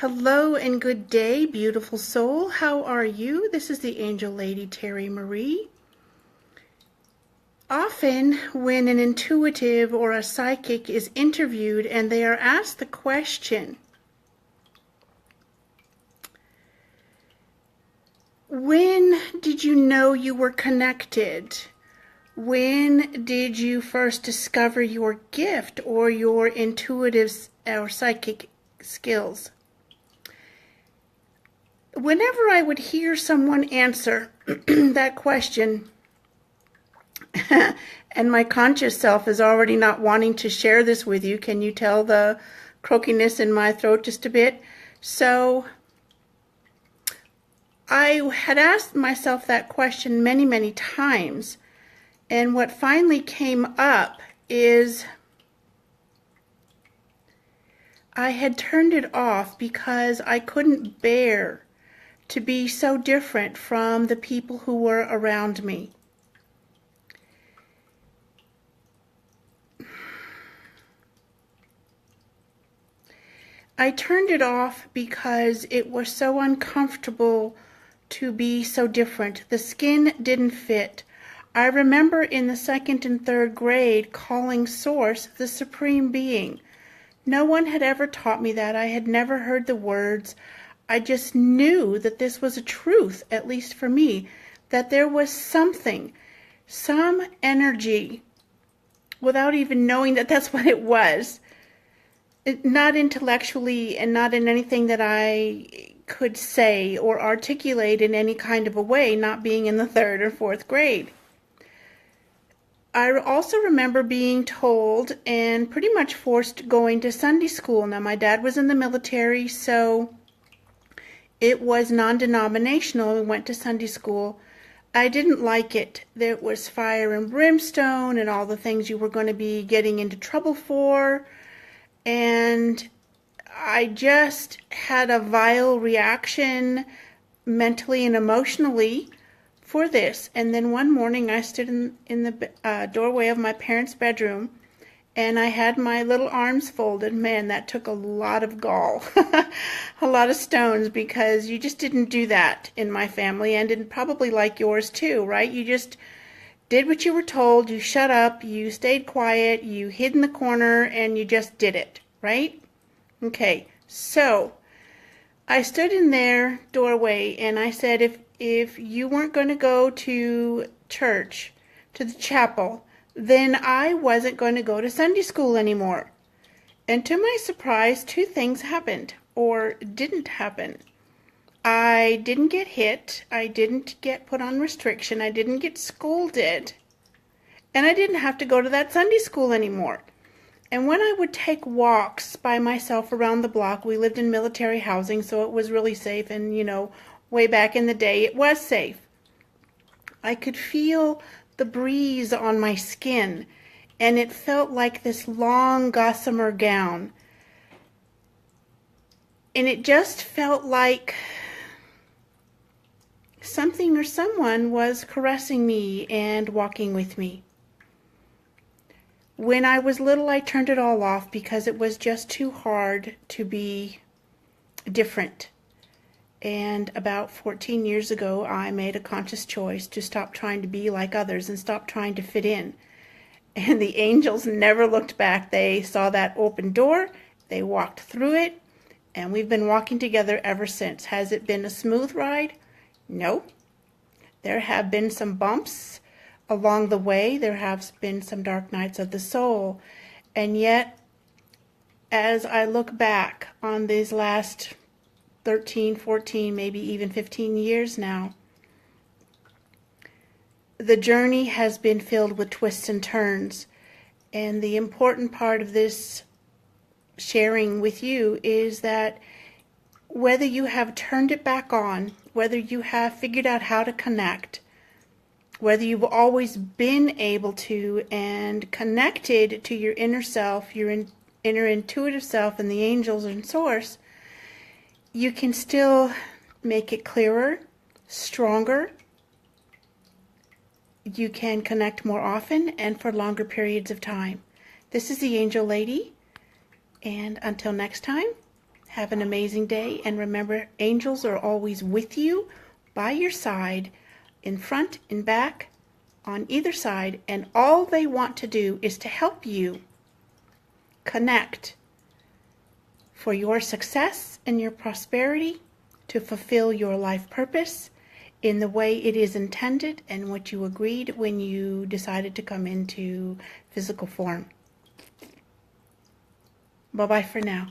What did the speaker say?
Hello and good day, beautiful soul. How are you? This is the Angel Lady Terry Marie. Often, when an intuitive or a psychic is interviewed and they are asked the question, when did you know you were connected? When did you first discover your gift or your intuitive or psychic skills? Whenever I would hear someone answer that question, and my conscious self is already not wanting to share this with you. Can you tell the croakiness in my throat just a bit? So I had asked myself that question many, many times. And what finally came up is I had turned it off because I couldn't bear to be so different from the people who were around me. I turned it off because it was so uncomfortable to be so different. The skin didn't fit. I remember in the second and third grade calling Source the Supreme Being. No one had ever taught me that. I had never heard the words. I just knew that this was a truth, at least for me, that there was something, some energy, without even knowing that that's what it was. Not intellectually and not in anything that I could say or articulate in any kind of a way, not being in the third or fourth grade. I also remember being told and pretty much forced going to Sunday school. Now, my dad was in the military, so it was non-denominational. We went to Sunday school. I didn't like it. There was fire and brimstone and all the things you were going to be getting into trouble for. And I just had a vile reaction mentally and emotionally for this. And then one morning I stood in the doorway of my parents' bedroom and I had my little arms folded. Man, that took a lot of gall, a lot of stones, because you just didn't do that in my family, and probably like yours too, right? You just did what you were told, you shut up, you stayed quiet, you hid in the corner, and you just did it, right? Okay, so I stood in their doorway and I said, if you weren't going to go to church, to the chapel, then I wasn't going to go to Sunday school anymore. And to my surprise, two things happened, or didn't happen. I didn't get hit, I didn't get put on restriction, I didn't get scolded, and I didn't have to go to that Sunday school anymore. And when I would take walks by myself around the block, we lived in military housing, so it was really safe, and way back in the day, it was safe. I could feel the breeze on my skin, and it felt like this long gossamer gown. And it just felt like something or someone was caressing me and walking with me. When I was little, I turned it all off because it was just too hard to be different. And about 14 years ago, I made a conscious choice to stop trying to be like others and stop trying to fit in. And the angels never looked back. They saw that open door, they walked through it, and we've been walking together ever since. Has it been a smooth ride? No. There have been some bumps along the way. There have been some dark nights of the soul. And yet, as I look back on these last 13, 14, maybe even 15 years now, the journey has been filled with twists and turns. And the important part of this sharing with you is that whether you have turned it back on, whether you have figured out how to connect, whether you've always been able to and connected to your inner self, your inner intuitive self and the angels and source, you can still make it clearer, stronger. You can connect more often and for longer periods of time. This is the Angel Lady, and until next time, Have an amazing day, and remember, angels are always with you, by your side, in front, in back, on either side, and all they want to do is to help you connect for your success and your prosperity, to fulfill your life purpose in the way it is intended and what you agreed when you decided to come into physical form. Bye-bye for now.